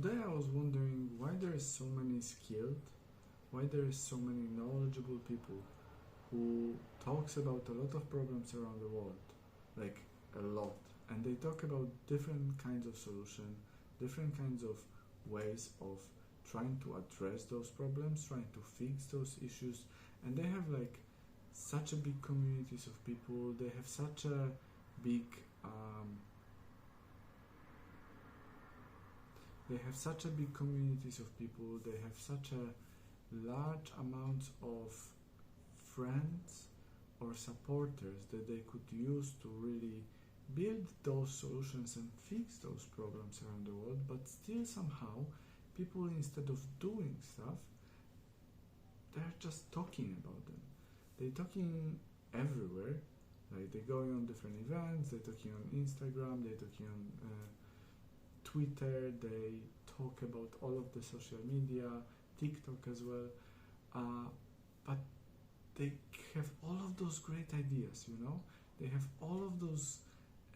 today I was wondering why there is so many skilled, why there is so many knowledgeable people who talks about a lot of problems around the world, like a lot, and they talk about different kinds of solution, different kinds of ways of trying to address those problems, trying to fix those issues, and they have like such a big communities of people. They have such a big communities of people. They have such a large amount of friends or supporters that they could use to really build those solutions and fix those problems around the world. But still somehow people, instead of doing stuff, they're just talking about them. They're talking everywhere, like they're going on different events, they're talking on Instagram, they're talking on Twitter, they talk about all of the social media, TikTok as well, but they have all of those great ideas, you know? They have all of those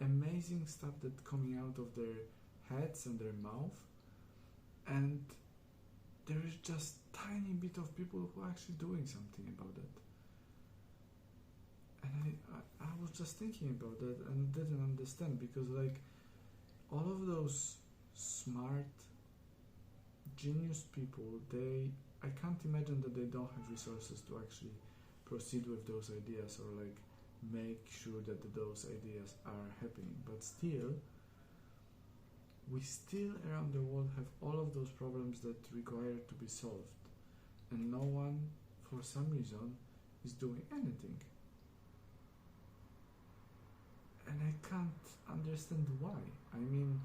amazing stuff that's coming out of their heads and their mouth, and there is just tiny bit of people who are actually doing something about it. And I was just thinking about that and didn't understand, because like all of those smart genius people, I can't imagine that they don't have resources to actually proceed with those ideas or like make sure that those ideas are happening. But still, we still around the world have all of those problems that require to be solved, and no one for some reason is doing anything. And I can't understand why. I mean,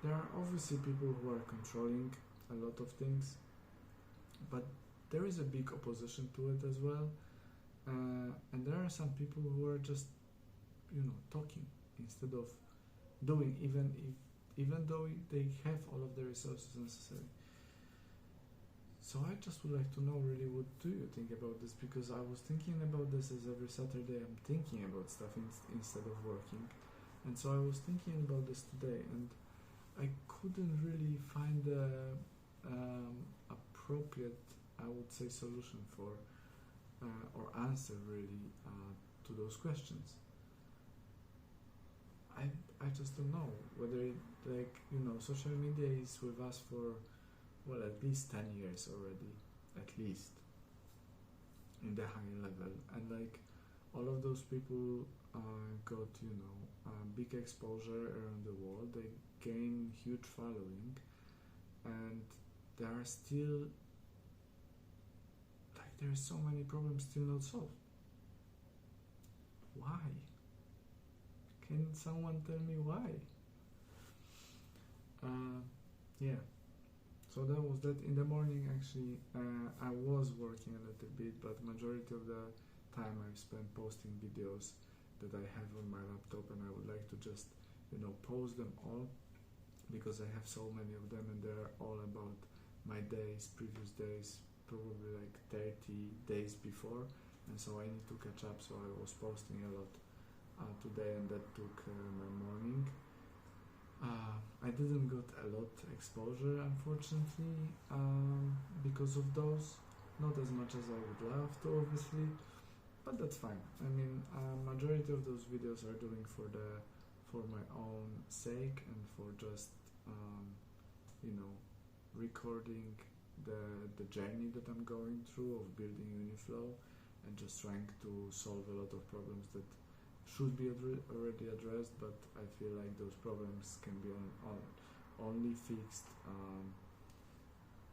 there are obviously people who are controlling a lot of things, but there is a big opposition to it as well, and there are some people who are just, talking instead of doing, even though they have all of the resources necessary. So I just would like to know really, what do you think about this? Because I was thinking about this, as every Saturday I'm thinking about stuff instead of working, and so I was thinking about this today, and I couldn't really find a appropriate, I would say, solution for or answer really to those questions. I just don't know whether social media is with us for at least 10 years already, at least in the high level, and like all of those people got big exposure around the world. They gain huge following, and there are still there are so many problems still not solved. Why? Can someone tell me why? Yeah. So that was that. In the morning, actually, I was working a little bit, but majority of the time I spent posting videos that I have on my laptop, and I would like to just, post them all, because I have so many of them, and they're all about my days, previous days, probably like 30 days before, and so I need to catch up. So I was posting a lot today, and that took my morning. I didn't get a lot exposure, unfortunately, because of those. Not as much as I would love to, obviously, but that's fine. I mean, majority of those videos are doing for my own sake, and for just recording the journey that I'm going through of building Uniflow, and just trying to solve a lot of problems that should be already addressed, but I feel like those problems can be only fixed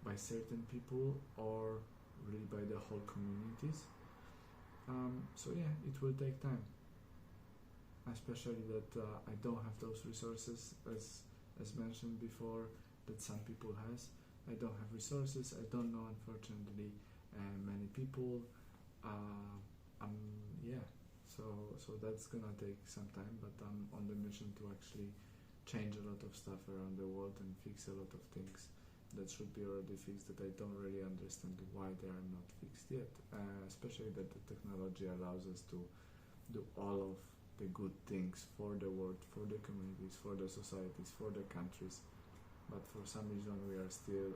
by certain people, or really by the whole communities. So yeah, it will take time, especially that I don't have those resources, as mentioned before, that some people has. I don't have resources. I don't know, unfortunately, many people. So that's gonna take some time, but I'm on the mission to actually change a lot of stuff around the world and fix a lot of things that should be already fixed, that I don't really understand why they are not fixed yet, especially that the technology allows us to do all of the good things for the world, for the communities, for the societies, for the countries, but for some reason we are still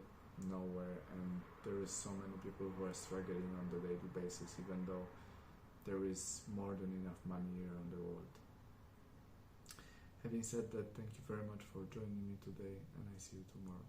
nowhere, and there is so many people who are struggling on the daily basis, even though there is more than enough money around the world. Having said that, thank you very much for joining me today, and I see you tomorrow.